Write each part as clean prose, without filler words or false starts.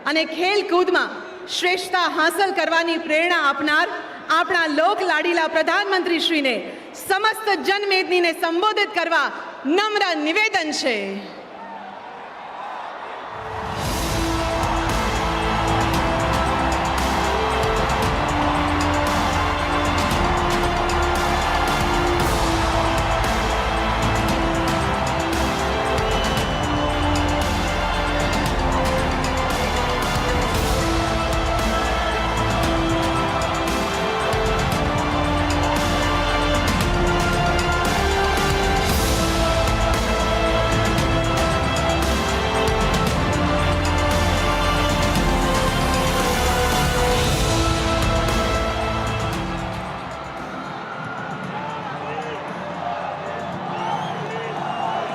અને ખેલકૂદમાં શ્રેષ્ઠતા હાંસલ કરવાની પ્રેરણા આપનાર આપણા લોક લાડીલા પ્રધાનમંત્રીશ્રીને સમસ્ત જનમેદનીને સંબોધિત કરવા નમ્ર નિવેદન છે।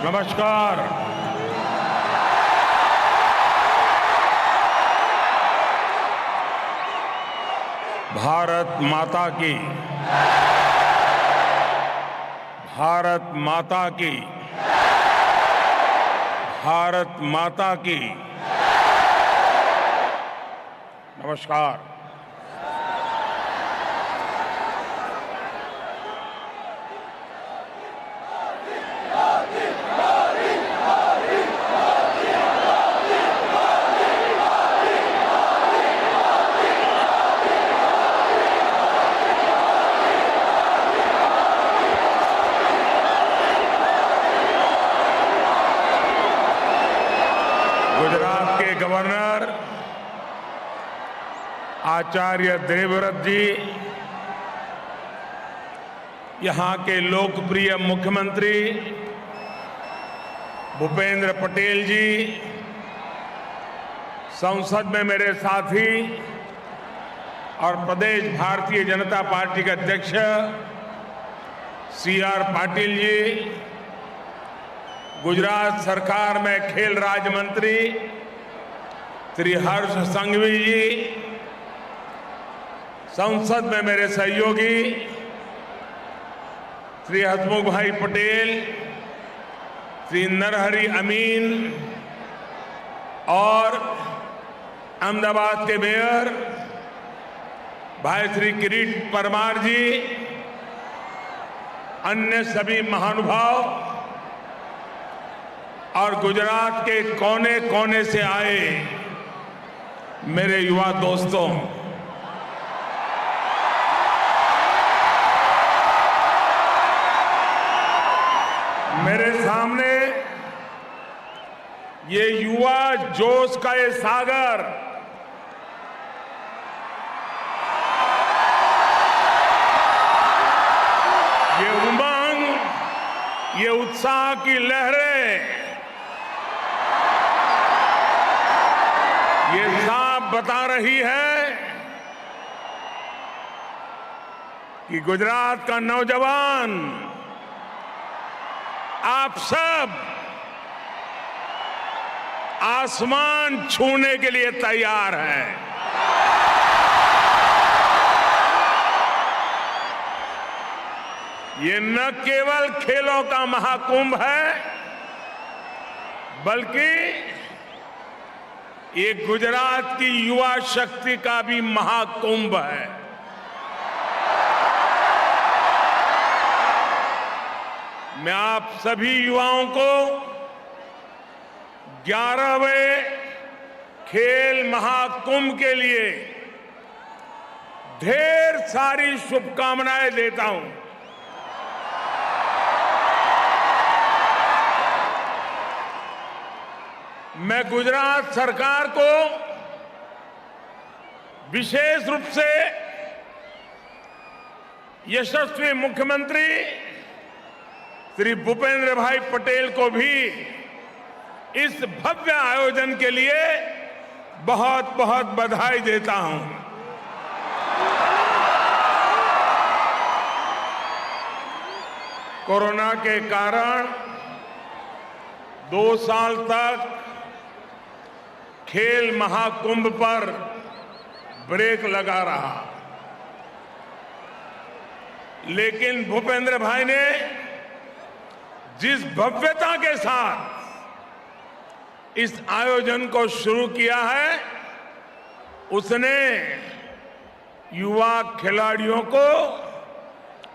नमस्कार। भारत माता की, भारत माता की, भारत माता की। नमस्कार। गुजरात के गवर्नर आचार्य देवव्रत जी, यहां के लोकप्रिय मुख्यमंत्री भूपेंद्र पटेल जी, संसद में मेरे साथी और प्रदेश भारतीय जनता पार्टी के अध्यक्ष CR पाटिल जी, गुजरात सरकार में खेल राज्य मंत्री श्री हर्ष संघवी जी, संसद में मेरे सहयोगी श्री हसमुख भाई पटेल, श्री नरहरि अमीन और अहमदाबाद के मेयर भाई श्री किरीट परमार जी, अन्य सभी महानुभाव और गुजरात के कोने कोने से आए मेरे युवा दोस्तों, मेरे सामने ये युवा जोश का ये सागर, ये उमंग, ये उत्साह की लहरें, ये साफ बता रही है कि गुजरात का नौजवान आप सब आसमान छूने के लिए तैयार है। ये न केवल खेलों का महाकुंभ है, बल्कि ये गुजरात की युवा शक्ति का भी महाकुंभ है। मैं आप सभी युवाओं को 11वें खेल महाकुंभ के लिए ढेर सारी शुभकामनाएं देता हूं। मैं गुजरात सरकार को विशेष रूप से यशस्वी मुख्यमंत्री श्री भूपेंद्र भाई पटेल को भी इस भव्य आयोजन के लिए बहुत बहुत बधाई देता हूं। कोरोना के कारण 2 साल तक खेल महाकुंभ पर ब्रेक लगा रहा, लेकिन भूपेंद्र भाई ने जिस भव्यता के साथ इस आयोजन को शुरू किया है, उसने युवा खिलाड़ियों को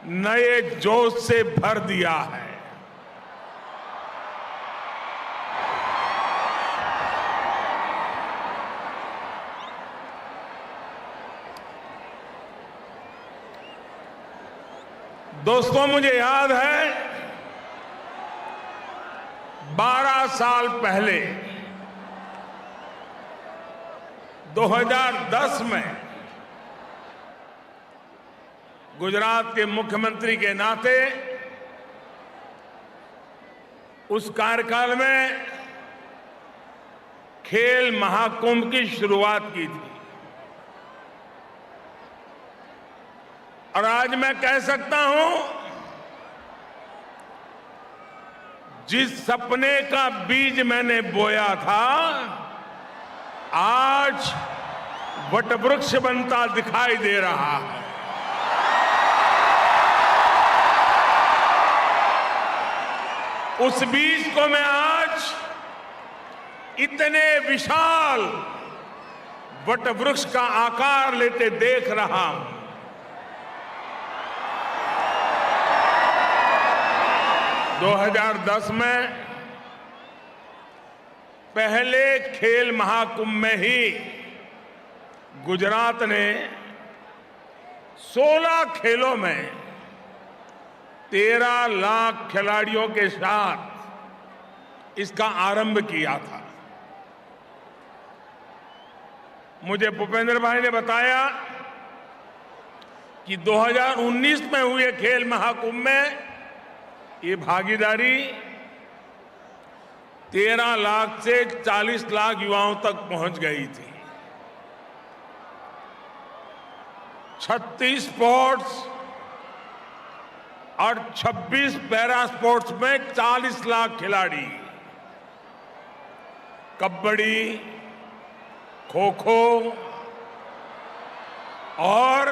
नए जोश से भर दिया है। दोस्तों, मुझे याद है 12 साल पहले 2010 में गुजरात के मुख्यमंत्री के नाते उस कार्यकाल में खेल महाकुंभ की शुरुआत की थी। और आज मैं कह सकता हूं, जिस सपने का बीज मैंने बोया था, आज वटवृक्ष बनता दिखाई दे रहा है। उस बीज को मैं आज इतने विशाल वटवृक्ष का आकार लेते देख रहा हूं। दो 2010 में पहले खेल महाकुंभ में ही गुजरात ने 16 खेलों में 13 लाख खिलाड़ियों के साथ इसका आरंभ किया था। मुझे भूपेंद्र भाई ने बताया कि 2019 में हुए खेल महाकुंभ में ये भागीदारी 13 लाख से 40 लाख युवाओं तक पहुंच गई थी। 36 स्पोर्ट्स और 26 पैरा स्पोर्ट्स में 40 लाख खिलाड़ी, कबड्डी, खो खो और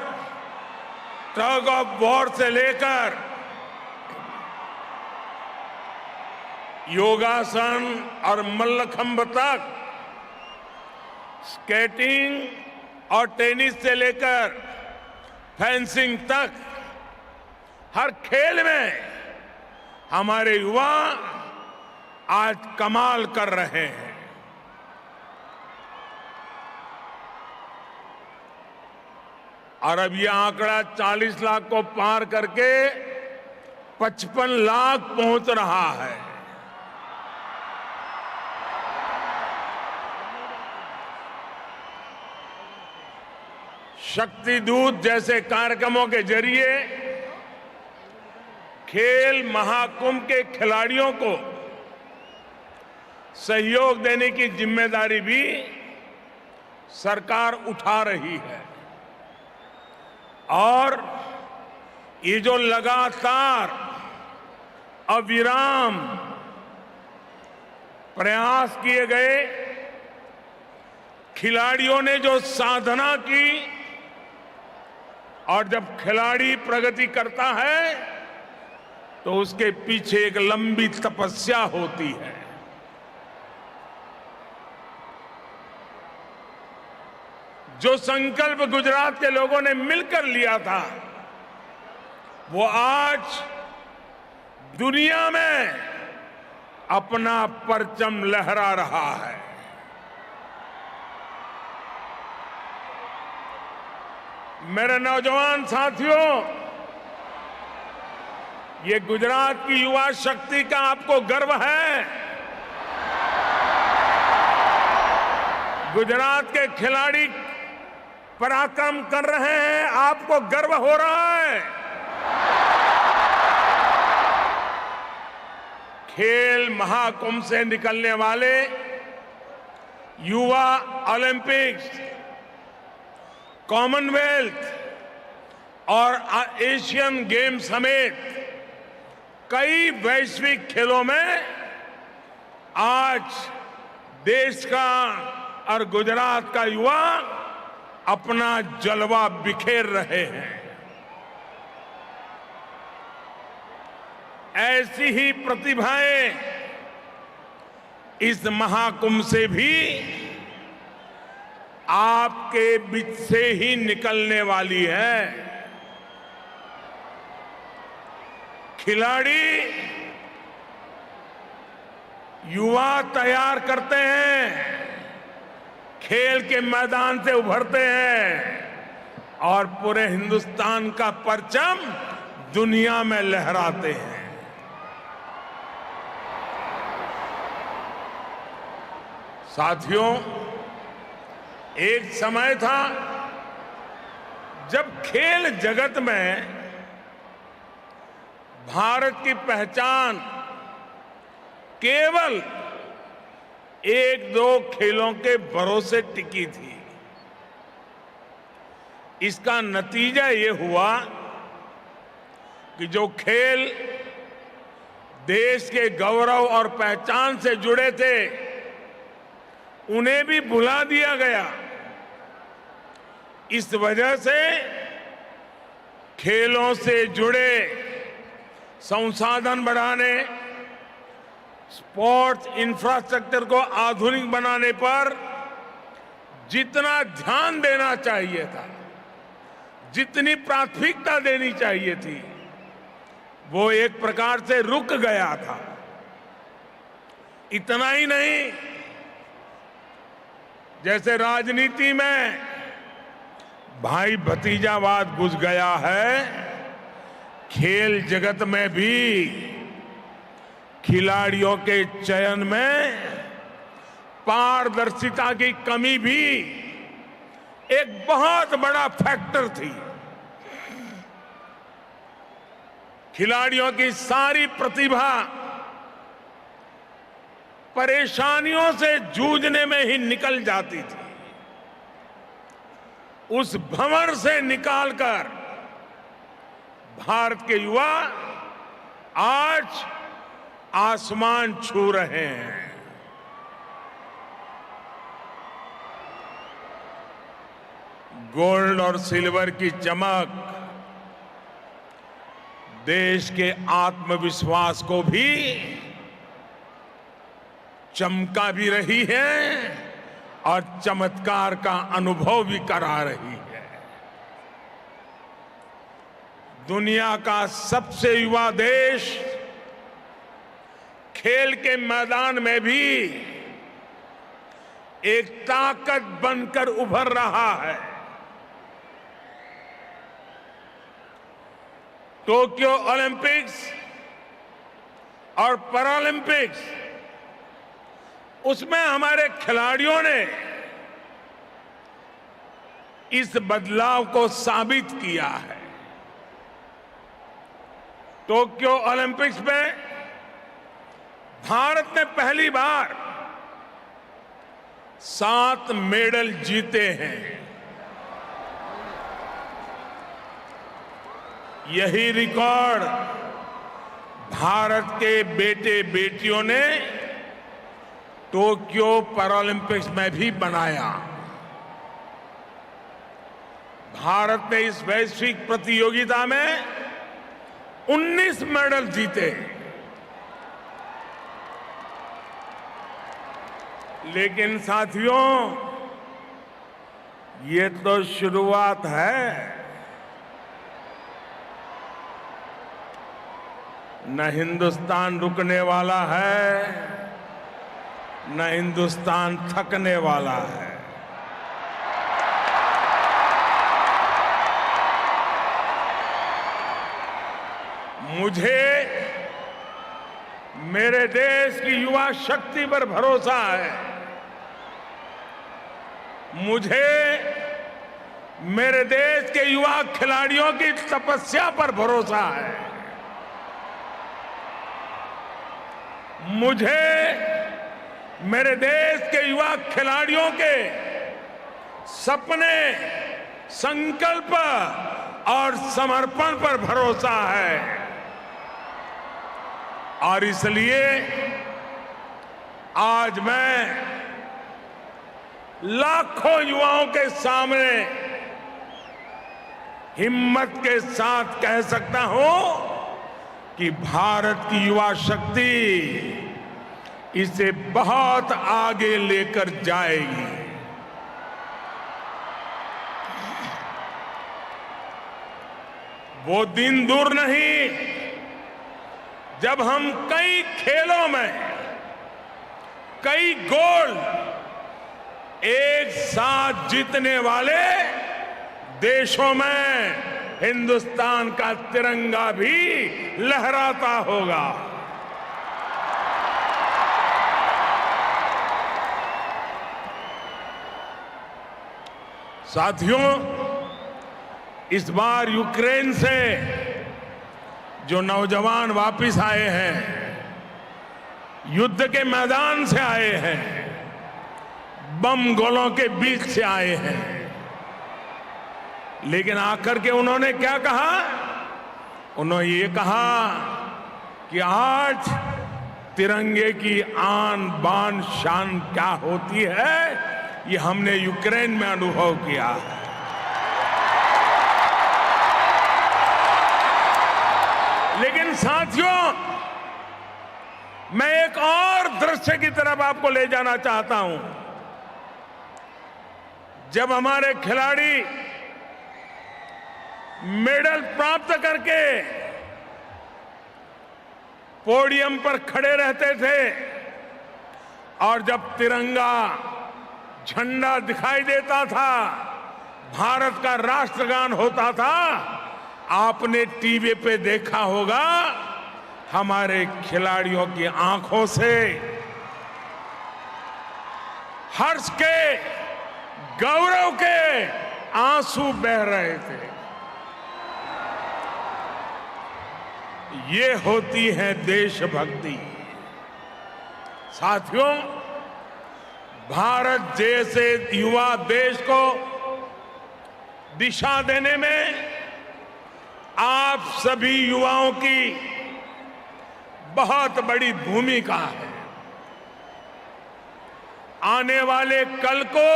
टग ऑफ वॉर से लेकर योगासन और मल्लखंब तक, स्केटिंग और टेनिस से लेकर फेंसिंग तक, हर खेल में हमारे युवा आज कमाल कर रहे हैं। और अब यह आंकड़ा 40 लाख को पार करके 55 लाख पहुंच रहा है। शक्ति दूत जैसे कार्यक्रमों के जरिए खेल महाकुंभ के खिलाड़ियों को सहयोग देने की जिम्मेदारी भी सरकार उठा रही है। और ये जो लगातार अविराम प्रयास किए गए, खिलाड़ियों ने जो साधना की, और जब खिलाड़ी प्रगति करता है तो उसके पीछे एक लंबी तपस्या होती है। जो संकल्प गुजरात के लोगों ने मिलकर लिया था, वो आज दुनिया में अपना परचम लहरा रहा है। मेरे नौजवान साथियों, ये गुजरात की युवा शक्ति का आपको गर्व है। गुजरात के खिलाड़ी पराक्रम कर रहे हैं, आपको गर्व हो रहा है। खेल महाकुंभ से निकलने वाले युवा ओलंपिक्स, कॉमनवेल्थ और एशियन गेम्स समेत कई वैश्विक खेलों में आज देश का और गुजरात का युवा अपना जलवा बिखेर रहे हैं। ऐसी ही प्रतिभाएं इस महाकुंभ से भी आपके बीच से ही निकलने वाली है। खिलाड़ी युवा तैयार करते हैं, खेल के मैदान से उभरते हैं और पूरे हिंदुस्तान का परचम दुनिया में लहराते हैं। साथियों, एक समय था जब खेल जगत में भारत की पहचान केवल एक दो खेलों के भरोसे टिकी थी। इसका नतीजा ये हुआ कि जो खेल देश के गौरव और पहचान से जुड़े थे उन्हें भी भुला दिया गया। इस वजह से खेलों से जुड़े संसाधन बढ़ाने, स्पोर्ट्स इंफ्रास्ट्रक्चर को आधुनिक बनाने पर जितना ध्यान देना चाहिए था, जितनी प्राथमिकता देनी चाहिए थी, वो एक प्रकार से रुक गया था। इतना ही नहीं, जैसे राजनीति में भाई भतीजावाद घुस गया है, खेल जगत में भी खिलाड़ियों के चयन में पारदर्शिता की कमी भी एक बहुत बड़ा फैक्टर थी। खिलाड़ियों की सारी प्रतिभा परेशानियों से जूझने में ही निकल जाती थी। उस भंवर से निकालकर भारत के युवा आज आसमान छू रहे हैं। गोल्ड और सिल्वर की चमक देश के आत्मविश्वास को भी चमका भी रही है और चमत्कार का अनुभव भी करा रही है। दुनिया का सबसे युवा देश खेल के मैदान में भी एक ताकत बनकर उभर रहा है। टोक्यो ओलंपिक्स और पैरालंपिक्स, उसमें हमारे खिलाड़ियों ने इस बदलाव को साबित किया है। टोक्यो ओलंपिक्स में भारत ने पहली बार 7 मेडल जीते हैं। यही रिकॉर्ड भारत के बेटे बेटियों ने टोक्यो पैरालंपिक्स में भी बनाया। भारत ने इस वैश्विक प्रतियोगिता में 19 मेडल जीते। लेकिन साथियों, ये तो शुरुआत है। न हिंदुस्तान रुकने वाला है, न हिंदुस्तान थकने वाला है। मुझे मेरे देश की युवा शक्ति पर भरोसा है। मुझे मेरे देश के युवा खिलाड़ियों की तपस्या पर भरोसा है। मुझे मेरे देश के युवा खिलाड़ियों के सपने, संकल्प और समर्पण पर भरोसा है। और इसलिए आज मैं लाखों युवाओं के सामने हिम्मत के साथ कह सकता हूं कि भारत की युवा शक्ति इसे बहुत आगे लेकर जाएगी। वो दिन दूर नहीं जब हम कई खेलों में कई गोल एक साथ जीतने वाले देशों में हिंदुस्तान का तिरंगा भी लहराता होगा। साथियों, इस बार यूक्रेन से जो नौजवान वापस आए हैं, युद्ध के मैदान से आए हैं, बम गोलों के बीच से आए हैं, लेकिन आकर के उन्होंने क्या कहा? उन्होंने ये कहा कि आज तिरंगे की आन बान शान क्या होती है, ये हमने यूक्रेन में अनुभव किया है। लेकिन साथियों, मैं एक और दृश्य की तरफ आपको ले जाना चाहता हूं। जब हमारे खिलाड़ी मेडल प्राप्त करके पोडियम पर खड़े रहते थे और जब तिरंगा झंडा दिखाई देता था, भारत का राष्ट्रगान होता था, आपने टीवी पे देखा होगा हमारे खिलाड़ियों की आंखों से हर्ष के, गौरव के आंसू बह रहे थे। ये होती है देशभक्ति। साथियों, भारत जैसे युवा देश को दिशा देने में आप सभी युवाओं की बहुत बड़ी भूमिका है। आने वाले कल को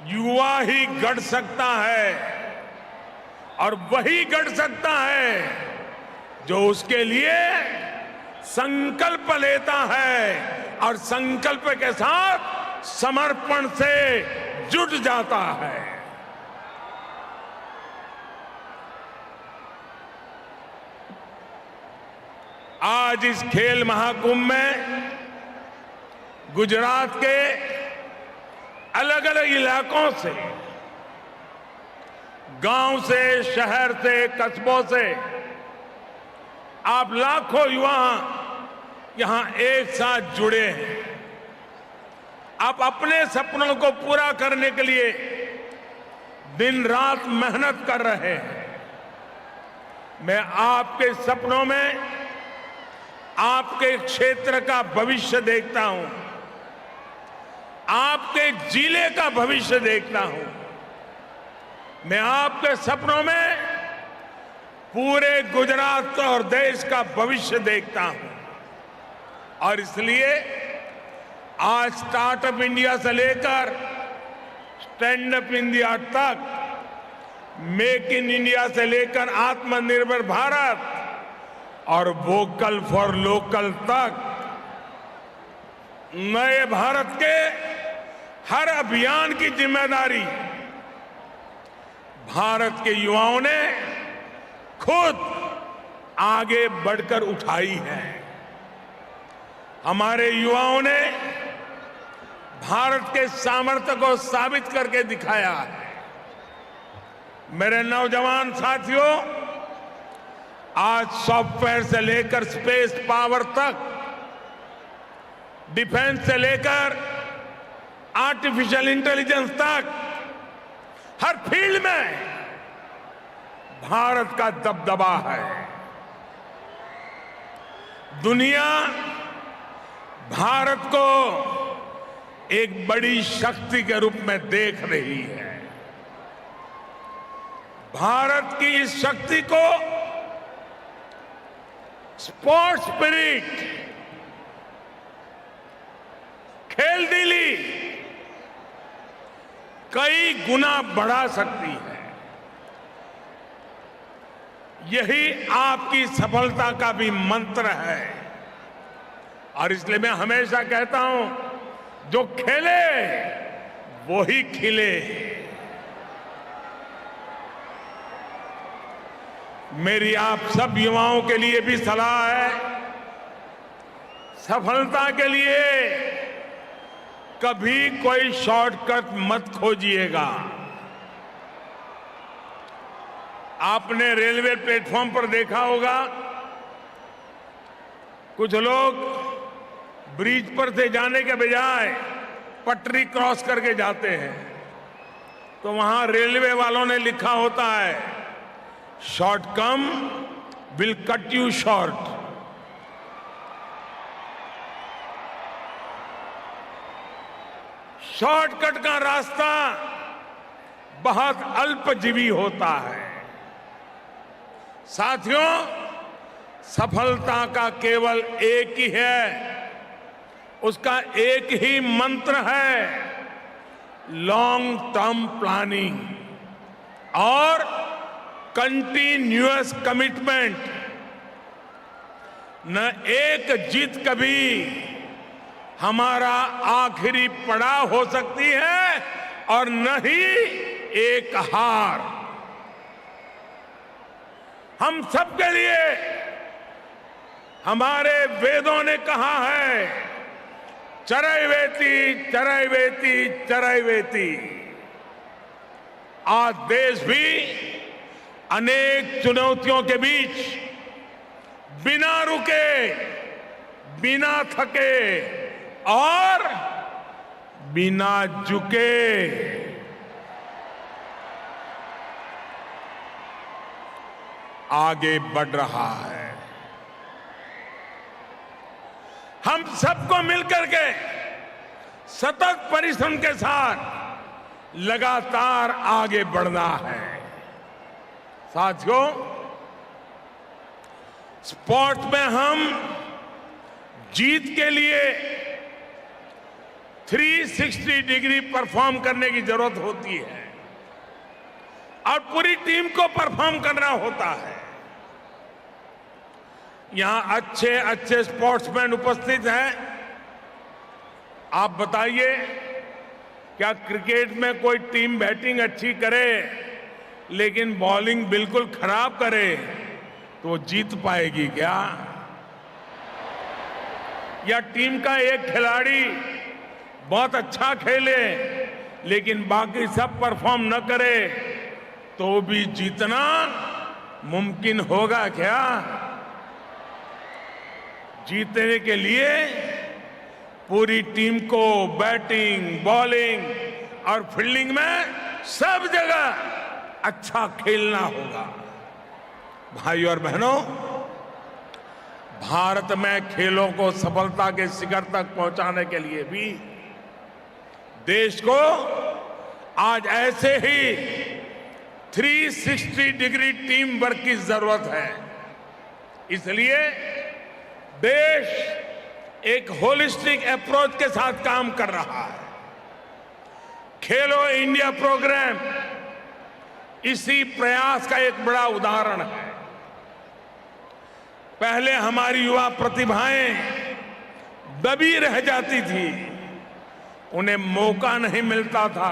युवा ही गढ़ सकता है और वही गढ़ सकता है जो उसके लिए संकल्प लेता है और संकल्प के साथ समर्पण से जुट जाता है। आज इस खेल महाकुंभ में गुजरात के अलग अलग इलाकों से, गांव से, शहर से, कस्बों से आप लाखों युवा यहां एक साथ जुड़े हैं। आप अपने सपनों को पूरा करने के लिए दिन रात मेहनत कर रहे हैं। मैं आपके सपनों में आपके क्षेत्र का भविष्य देखता हूं, आपके जिले का भविष्य देखता हूं। मैं आपके सपनों में पूरे गुजरात और देश का भविष्य देखता हूं। और इसलिए आज स्टार्टअप इंडिया से लेकर स्टैंड अप इंडिया तक, मेक इन इंडिया से लेकर आत्मनिर्भर भारत और वोकल फॉर लोकल तक, नए भारत के हर अभियान की जिम्मेदारी भारत के युवाओं ने खुद आगे बढ़कर उठाई है। हमारे युवाओं ने भारत के सामर्थ्य को साबित करके दिखाया है। मेरे नौजवान साथियों, आज सॉफ्टवेयर से लेकर स्पेस पावर तक, डिफेंस से लेकर आर्टिफिशियल इंटेलिजेंस तक, हर फील्ड में भारत का दबदबा है। दुनिया भारत को एक बड़ी शक्ति के रूप में देख रही है। भारत की इस शक्ति को स्पोर्ट्स स्पिरिट, खेल दिली कई गुना बढ़ा सकती है। यही आपकी सफलता का भी मंत्र है और इसलिए मैं हमेशा कहता हूं, जो खेले वो ही खिले। मेरी आप सब युवाओं के लिए भी सलाह है, सफलता के लिए कभी कोई शॉर्टकट मत खोजिएगा। आपने रेलवे प्लेटफॉर्म पर देखा होगा, कुछ लोग ब्रिज पर से जाने के बजाय पटरी क्रॉस करके जाते हैं, तो वहां रेलवे वालों ने लिखा होता है, short come will cut you short. Shortcut का रास्ता बहुत अल्पजीवी होता है। साथियों, सफलता का केवल एक ही है, उसका एक ही मंत्र है, लॉन्ग टर्म प्लानिंग और कंटिन्यूअस कमिटमेंट। न एक जीत कभी हमारा आखिरी पड़ाव हो सकती है और न ही एक हार। हम सबके लिए हमारे वेदों ने कहा है, चरैवेति चरैवेति चरैवेति। आज देश भी अनेक चुनौतियों के बीच बिना रुके, बिना थके और बिना झुके आगे बढ़ रहा है। हम सबको मिलकर के सतत परिश्रम के साथ लगातार आगे बढ़ना है। साथियों, स्पोर्ट्स में हम जीत के लिए 360 डिग्री परफॉर्म करने की जरूरत होती है और पूरी टीम को परफॉर्म करना होता है। यहां अच्छे अच्छे स्पोर्ट्समैन उपस्थित हैं। आप बताइए, क्या क्रिकेट में कोई टीम बैटिंग अच्छी करे लेकिन बॉलिंग बिल्कुल खराब करे तो जीत पाएगी क्या? या टीम का एक खिलाड़ी बहुत अच्छा खेले लेकिन बाकी सब परफॉर्म न करे तो भी जीतना मुमकिन होगा क्या? जीतने के लिए पूरी टीम को बैटिंग, बॉलिंग और फील्डिंग में सब जगह अच्छा खेलना होगा। भाइयों और बहनों, भारत में खेलों को सफलता के शिखर तक पहुंचाने के लिए भी देश को आज ऐसे ही 360 डिग्री टीम वर्क की जरूरत है। इसलिए देश एक होलिस्टिक अप्रोच के साथ काम कर रहा है। खेलो इंडिया प्रोग्राम इसी प्रयास का एक बड़ा उदाहरण है। पहले हमारी युवा प्रतिभाएं दबी रह जाती थी, उन्हें मौका नहीं मिलता था।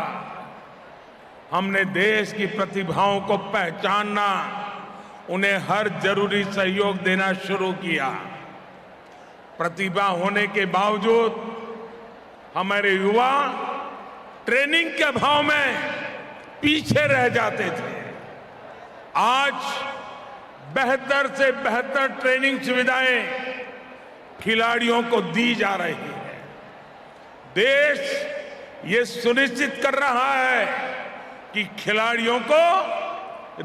हमने देश की प्रतिभाओं को पहचानना, उन्हें हर जरूरी सहयोग देना शुरू किया। प्रतिभा होने के बावजूद हमारे युवा ट्रेनिंग के अभाव में पीछे रह जाते थे। आज बेहतर से बेहतर ट्रेनिंग सुविधाएं खिलाड़ियों को दी जा रही है। देश ये सुनिश्चित कर रहा है कि खिलाड़ियों को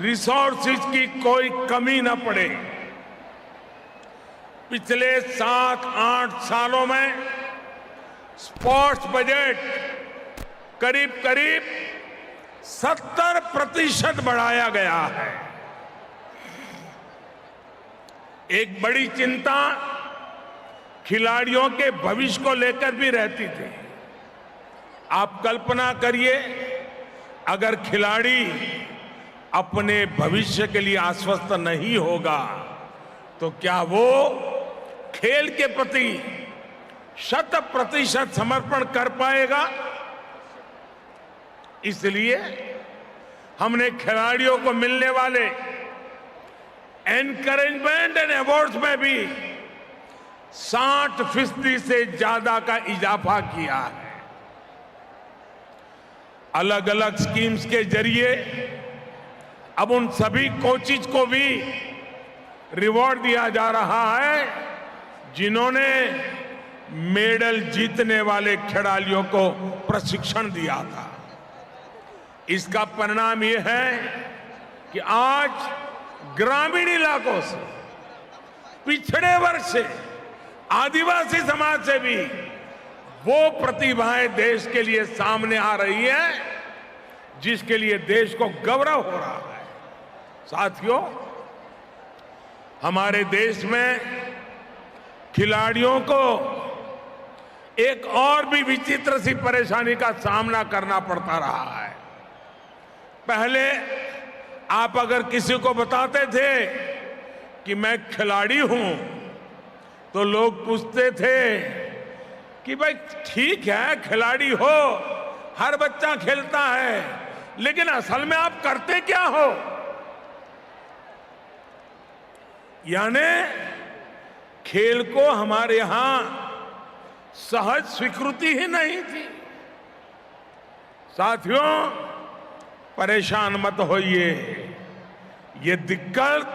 रिसोर्सेज की कोई कमी न पड़े। पिछले 7-8 सालों में स्पोर्ट्स बजट करीब करीब 70% बढ़ाया गया है। एक बड़ी चिंता खिलाड़ियों के भविष्य को लेकर भी रहती थी। आप कल्पना करिए, अगर खिलाड़ी अपने भविष्य के लिए आश्वस्त नहीं होगा तो क्या वो खेल के प्रति 100% समर्पण कर पाएगा। इसलिए हमने खिलाड़ियों को मिलने वाले एनकरेजमेंट एंड अवार्ड्स में भी 60% से ज्यादा का इजाफा किया है। अलग अलग स्कीम्स के जरिए अब उन सभी कोचेज को भी रिवॉर्ड दिया जा रहा है जिन्होंने मेडल जीतने वाले खिलाड़ियों को प्रशिक्षण दिया था। इसका परिणाम यह है कि आज ग्रामीण इलाकों से, पिछड़े वर्ग से, आदिवासी समाज से भी वो प्रतिभाएं देश के लिए सामने आ रही है जिसके लिए देश को गौरव हो रहा है। साथियों, हमारे देश में खिलाड़ियों को एक और भी विचित्र सी परेशानी का सामना करना पड़ता रहा है। पहले आप अगर किसी को बताते थे कि मैं खिलाड़ी हूं तो लोग पूछते थे कि भाई ठीक है, खिलाड़ी हो, हर बच्चा खेलता है, लेकिन असल में आप करते क्या हो? यानी खेल को हमारे यहां सहज स्वीकृति ही नहीं थी। साथियों, परेशान मत होइए, ये दिक्कत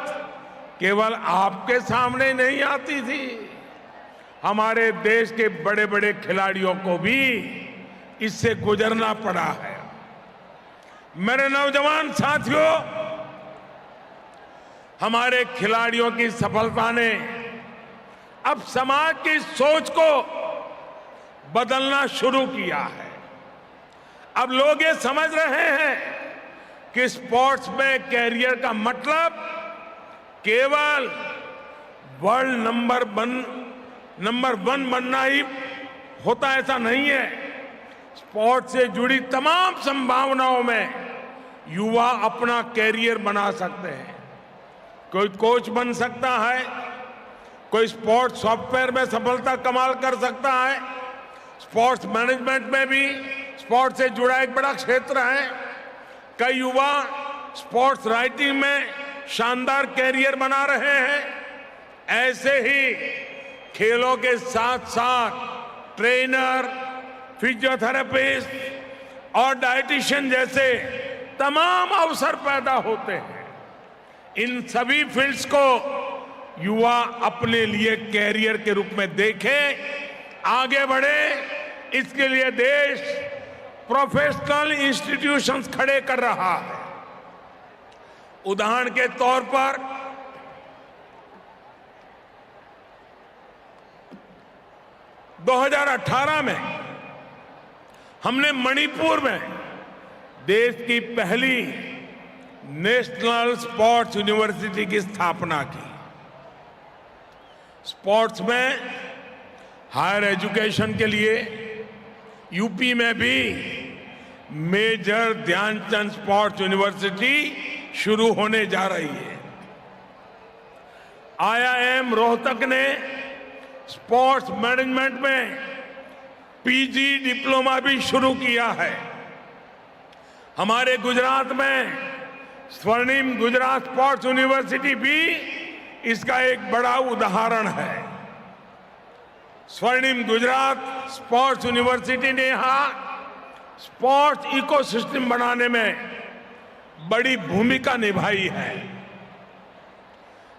केवल आपके सामने नहीं आती थी, हमारे देश के बड़े बड़े खिलाड़ियों को भी इससे गुजरना पड़ा है। मेरे नौजवान साथियों, हमारे खिलाड़ियों की सफलता ने अब समाज की सोच को बदलना शुरू किया है। अब लोग ये समझ रहे हैं कि स्पोर्ट्स में कैरियर का मतलब केवल वर्ल्ड नंबर वन बनना ही होता, ऐसा नहीं है। स्पोर्ट्स से जुड़ी तमाम संभावनाओं में युवा अपना कैरियर बना सकते हैं। कोई कोच बन सकता है, कोई स्पोर्ट्स सॉफ्टवेयर में सफलता कमाल कर सकता है, स्पोर्ट्स मैनेजमेंट में भी स्पोर्ट्स से जुड़ा एक बड़ा क्षेत्र है। कई युवा स्पोर्ट्स राइटिंग में शानदार कैरियर बना रहे हैं। ऐसे ही खेलों के साथ साथ ट्रेनर, फिजियोथेरेपिस्ट और डाइटिशियन जैसे तमाम अवसर पैदा होते हैं। इन सभी फील्ड्स को युवा अपने लिए कैरियर के रूप में देखें, आगे बढ़े, इसके लिए देश प्रोफेशनल इंस्टीट्यूशंस खड़े कर रहा है। उदाहरण के तौर पर 2018 में हमने मणिपुर में देश की पहली नेशनल स्पोर्ट्स यूनिवर्सिटी की स्थापना की। स्पोर्ट्स में हायर एजुकेशन के लिए यूपी में भी मेजर ध्यानचंद स्पोर्ट्स यूनिवर्सिटी शुरू होने जा रही है। IIM रोहतक ने स्पोर्ट्स मैनेजमेंट में पीजी डिप्लोमा भी शुरू किया है। हमारे गुजरात में स्वर्णिम गुजरात स्पोर्ट्स यूनिवर्सिटी भी इसका एक बड़ा उदाहरण है। स्वर्णिम गुजरात स्पोर्ट्स यूनिवर्सिटी ने यहां स्पोर्ट्स इकोसिस्टम बनाने में बड़ी भूमिका निभाई है।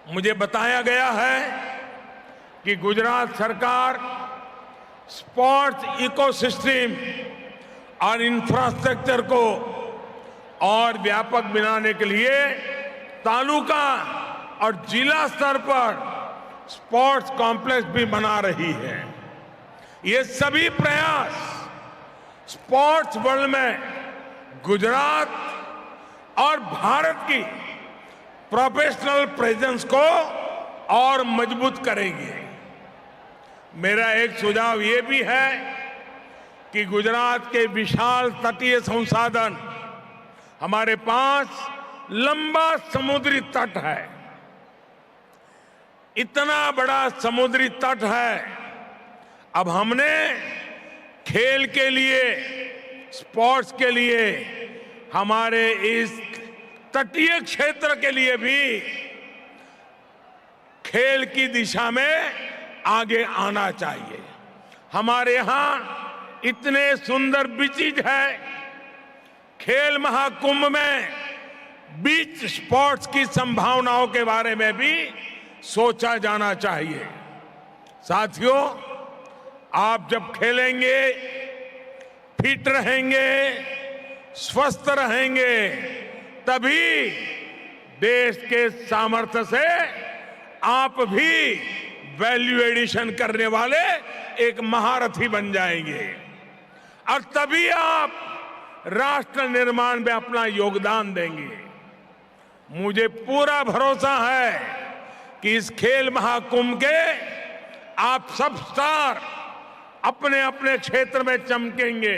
मुझे बताया गया है कि गुजरात सरकार स्पोर्ट्स इकोसिस्टम और इंफ्रास्ट्रक्चर को और व्यापक बनाने के लिए तालुका और जिला स्तर पर स्पोर्ट्स कॉम्प्लेक्स भी बना रही है। ये सभी प्रयास स्पोर्ट्स वर्ल्ड में गुजरात और भारत की प्रोफेशनल प्रेजेंस को और मजबूत करेंगे। मेरा एक सुझाव ये भी है कि गुजरात के विशाल तटीय संसाधन, हमारे पास लंबा समुद्री तट है। इतना बड़ा समुद्री तट है अब हमने खेल के लिए, स्पोर्ट्स के लिए, हमारे इस तटीय क्षेत्र के लिए भी खेल की दिशा में आगे आना चाहिए। हमारे यहां इतने सुंदर बीचेज है। खेल महाकुंभ में बीच स्पोर्ट्स की संभावनाओं के बारे में भी सोचा जाना चाहिए। साथियों, आप जब खेलेंगे, फिट रहेंगे, स्वस्थ रहेंगे, तभी देश के सामर्थ्य से आप भी वैल्यू एडिशन करने वाले एक महारथी बन जाएंगे और तभी आप राष्ट्र निर्माण में अपना योगदान देंगे। मुझे पूरा भरोसा है कि इस खेल महाकुंभ के आप सब स्टार अपने अपने क्षेत्र में चमकेंगे,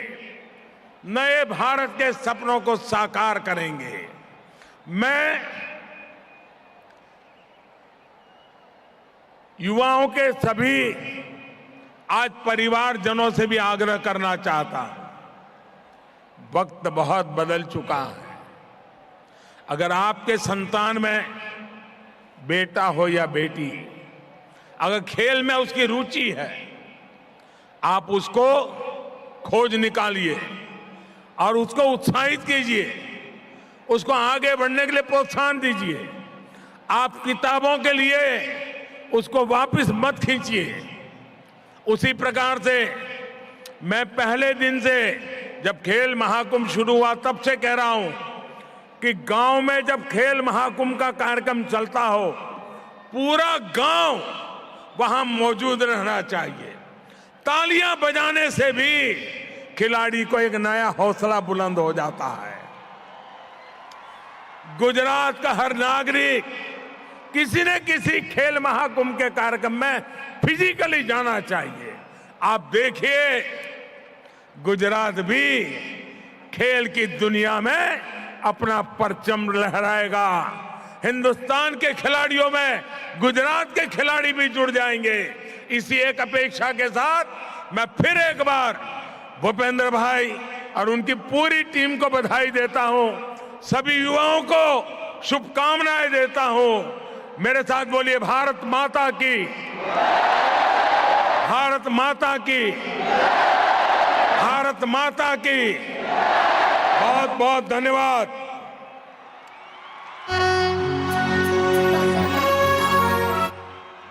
नए भारत के सपनों को साकार करेंगे। मैं युवाओं के सभी आज परिवारजनों से भी आग्रह करना चाहता हूं। वक्त बहुत बदल चुका है। अगर आपके संतान में बेटा हो या बेटी, अगर खेल में उसकी रुचि है, आप उसको खोज निकालिए और उसको उत्साहित कीजिए, उसको आगे बढ़ने के लिए प्रोत्साहन दीजिए। आप किताबों के लिए उसको वापस मत खींचिए। उसी प्रकार से मैं पहले दिन से, जब खेल महाकुंभ शुरू हुआ तब से कह रहा हूं कि गांव में जब खेल महाकुंभ का कार्यक्रम चलता हो, पूरा गांव वहां मौजूद रहना चाहिए। तालियां बजाने से भी खिलाड़ी को एक नया हौसला बुलंद हो जाता है। गुजरात का हर नागरिक किसी न किसी खेल महाकुंभ के कार्यक्रम में फिजिकली जाना चाहिए। आप देखिए, गुजरात भी खेल की दुनिया में अपना परचम लहराएगा। हिंदुस्तान के खिलाड़ियों में गुजरात के खिलाड़ी भी जुड़ जाएंगे। इसी एक अपेक्षा के साथ मैं फिर एक बार भूपेंद्र भाई और उनकी पूरी टीम को बधाई देता हूं। सभी युवाओं को शुभकामनाएं देता हूं। मेरे साथ बोलिए, भारत माता की, भारत माता की, भारत माता की। बहुत बहुत धन्यवाद।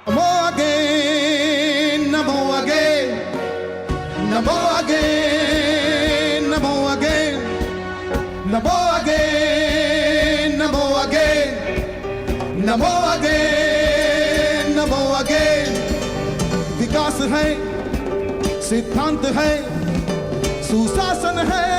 Namo again, Namo again, Namo again, Namo again, Namo again, Namo again, Namo again, Namo again। विकास है, सिद्धांत है, सुशासन है,